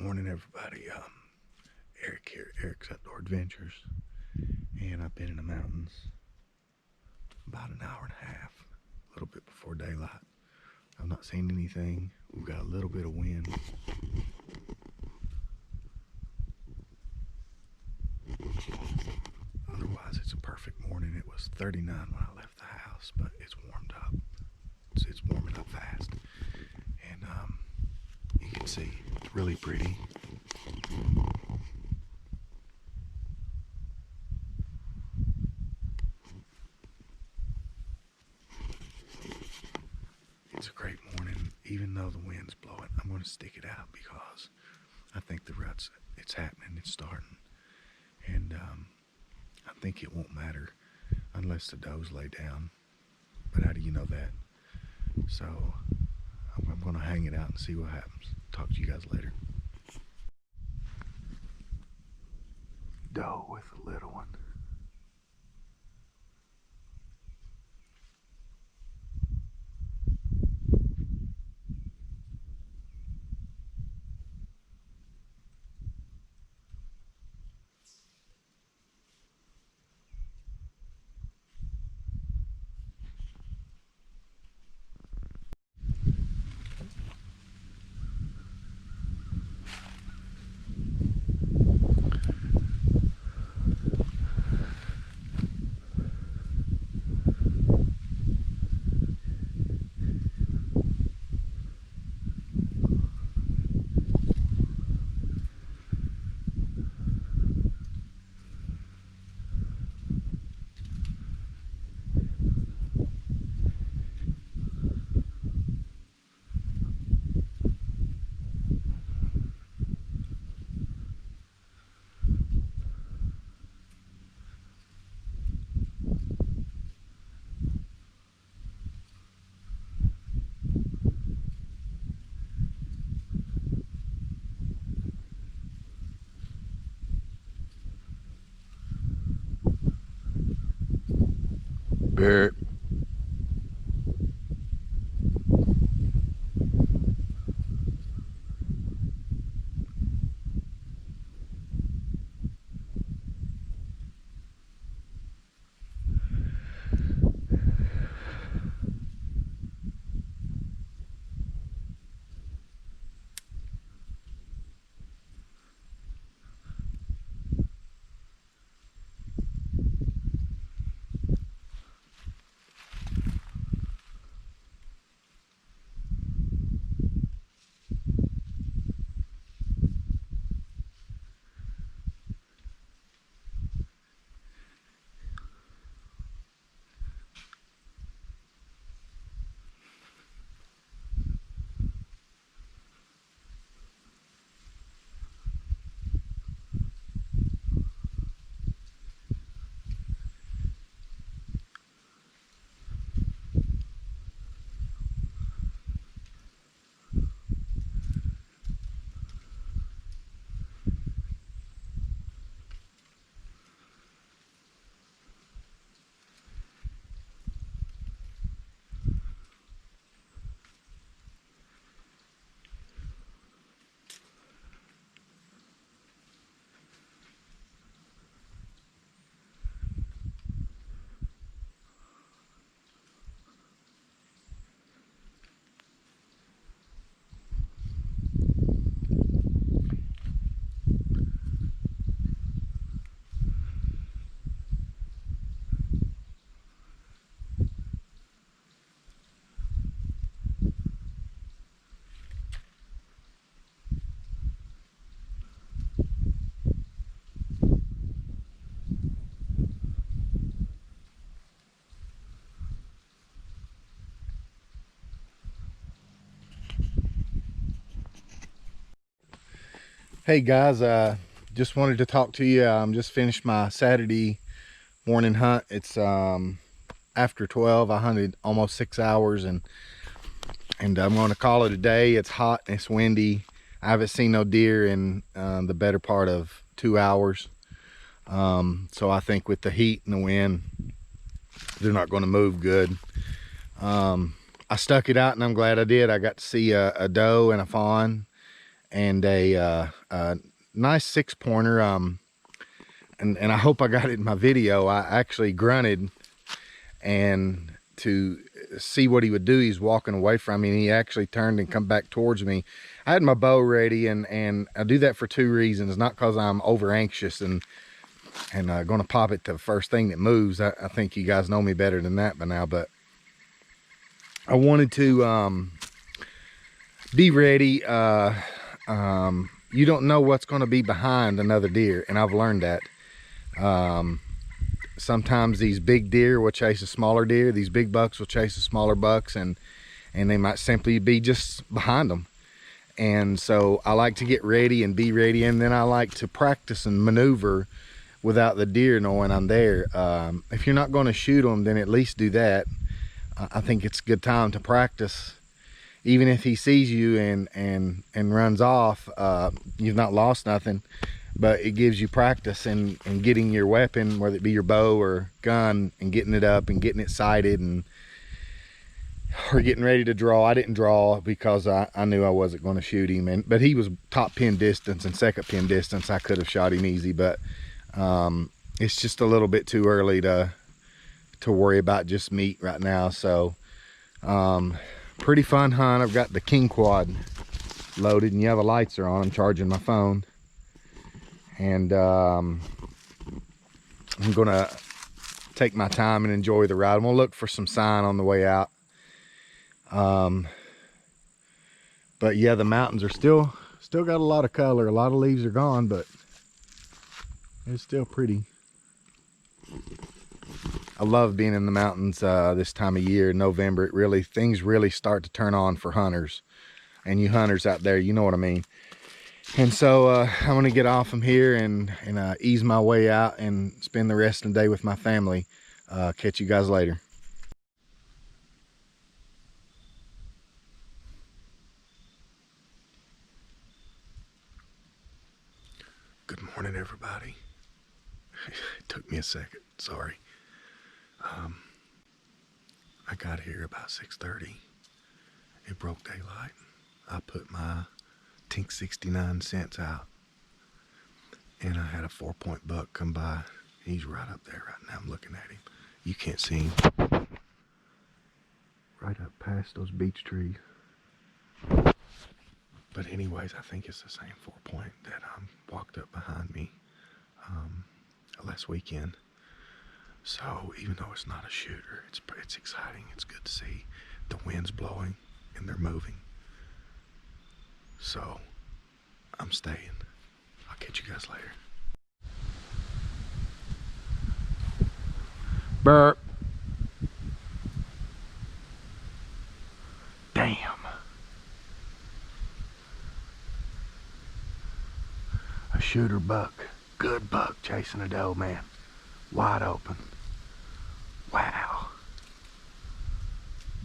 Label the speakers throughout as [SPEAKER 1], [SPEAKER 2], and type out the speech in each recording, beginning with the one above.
[SPEAKER 1] Morning, everybody. Eric here, Eric's Outdoor Adventures, and I've been in the mountains about an hour and a half, a little bit before daylight. I've not seen anything. We've got a little bit of wind. Otherwise, it's a perfect morning. It was 39 when I left the house, but it's warmed up. It's warming up fast, and you can see it's really pretty. It's a great morning, even though the wind's blowing. I'm going to stick it out because I think the rut's, it's happening, it's starting. And I think it won't matter unless the does lay down. But how do you know that? So I'm going to hang it out and see what happens. Talk to you guys later. Doe with a little one. Bear. Hey guys, just wanted to talk to you. Just finished my Saturday morning hunt. It's after 12. I hunted almost 6 hours, and I'm going to call it a day. It's hot and it's windy. I haven't seen no deer in the better part of 2 hours. So I think with the heat and the wind, they're not going to move good. I stuck it out, and I'm glad I did. I got to see a doe and a fawn, and a nice 6-pointer. And I hope I got it in my video. I actually grunted, and to see what he would do, he's walking away from me, and he actually turned and come back towards me. I had my bow ready, and I do that for 2 reasons. Not because I'm over anxious and gonna pop it to the first thing that moves. I think you guys know me better than that by now, but I wanted to be ready. You don't know what's going to be behind another deer, and I've learned that. Sometimes these big deer will chase a smaller deer. These big bucks will chase the smaller bucks, and they might simply be just behind them. And so I like to get ready and be ready, and then I like to practice and maneuver without the deer knowing I'm there. If you're not going to shoot them, then at least do that. I think it's a good time to practice. Even if he sees you and runs off, you've not lost nothing, but it gives you practice in getting your weapon, whether it be your bow or gun, and getting it up and getting it sighted, or getting ready to draw. I didn't draw because I knew I wasn't going to shoot him, but he was top pin distance and second pin distance. I could have shot him easy, but it's just a little bit too early to worry about just meat right now. So pretty fun hunt. I've got the King Quad loaded, and yeah, the lights are on. I'm charging my phone, and I'm gonna take my time and enjoy the ride. I'm gonna look for some sign on the way out. But yeah, the mountains are still got a lot of color. A lot of leaves are gone, but it's still pretty. I love being in the mountains this time of year, November. Things really start to turn on for hunters, and you hunters out there, you know what I mean. And so I'm gonna get off from here and ease my way out and spend the rest of the day with my family. Catch you guys later. Good morning, everybody. It took me a second, sorry. I got here about 6:30. It broke daylight. I put my Tink 69 cents out, and I had a 4-point buck come by. He's right up there right now. I'm looking at him. You can't see him. Right up past those beech trees. But anyways, I think it's the same 4-point that walked up behind me last weekend. So even though it's not a shooter, it's exciting. It's good to see. The wind's blowing and they're moving. So I'm staying. I'll catch you guys later. Burp. Damn. A shooter buck. Good buck chasing a doe, man. Wide open. Wow.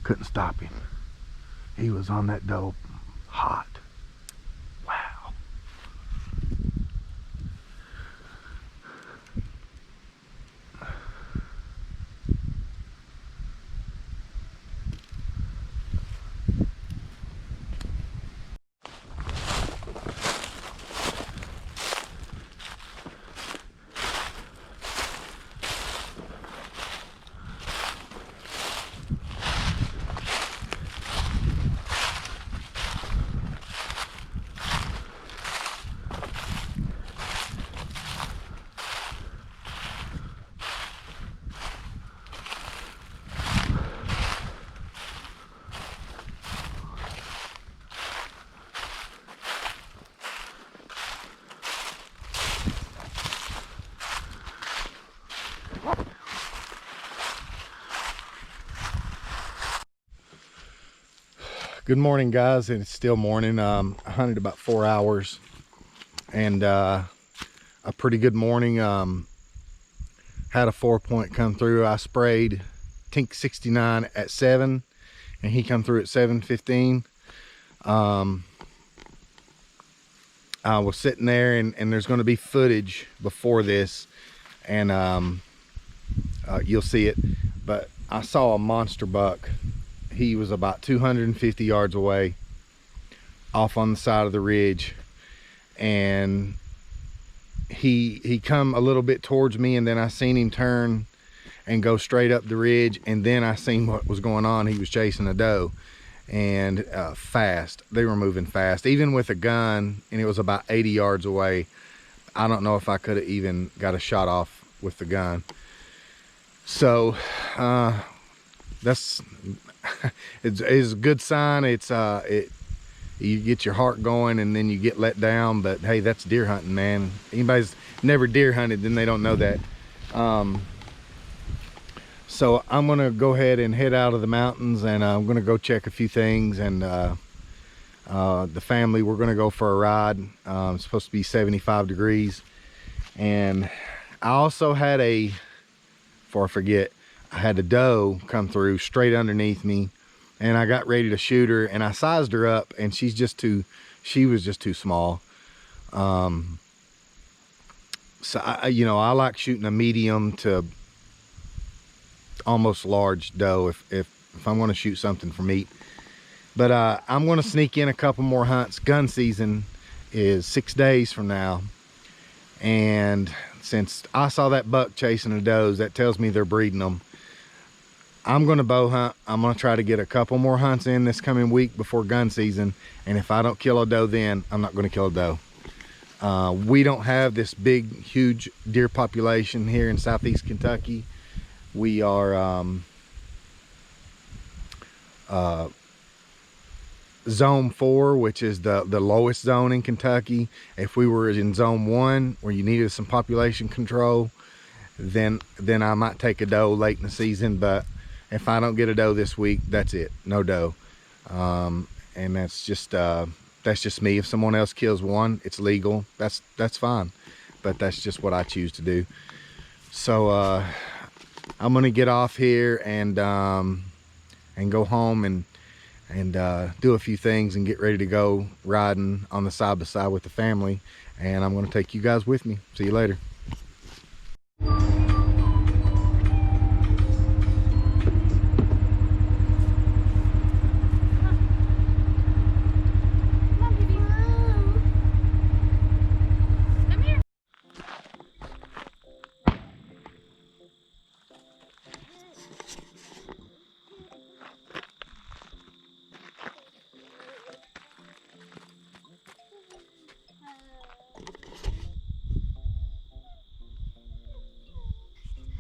[SPEAKER 1] Couldn't stop him. He was on that doe hot. Wow. Good morning, guys. And it's still morning. I hunted about 4 hours, and a pretty good morning. Had a 4-point come through. I sprayed Tink 69 at 7, and he come through at 7:15. I was sitting there, and there's going to be footage before this, and you'll see it. But I saw a monster buck. He was about 250 yards away, off on the side of the ridge, and he come a little bit towards me, and then I seen him turn and go straight up the ridge, and then I seen what was going on. He was chasing a doe, and fast. They were moving fast, even with a gun, and it was about 80 yards away. I don't know if I could have even got a shot off with the gun. So that's it's a good sign. You get your heart going, and then you get let down, but hey, that's deer hunting, man. Anybody's never deer hunted, then they don't know that. So I'm gonna go ahead and head out of the mountains, and I'm gonna go check a few things, and the family, we're gonna go for a ride. It's supposed to be 75 degrees. And I also had before I forget, I had a doe come through straight underneath me, and I got ready to shoot her, and I sized her up, and she was just too small. So I like shooting a medium to almost large doe if I'm going to shoot something for meat. But I'm going to sneak in a couple more hunts. Gun season is 6 days from now, and since I saw that buck chasing the does, that tells me they're breeding them. I'm going to bow hunt. I'm going to try to get a couple more hunts in this coming week before gun season, and if I don't kill a doe then, I'm not going to kill a doe. We don't have this big huge deer population here in southeast Kentucky. We are zone 4, which is the lowest zone in Kentucky. If we were in zone 1, where you needed some population control, then I might take a doe late in the season. But if I don't get a doe this week, that's it, no doe. And that's just me. If someone else kills one, it's legal, that's fine, but that's just what I choose to do. So I'm gonna get off here and go home and do a few things and get ready to go riding on the side by side with the family, and I'm going to take you guys with me. See you later.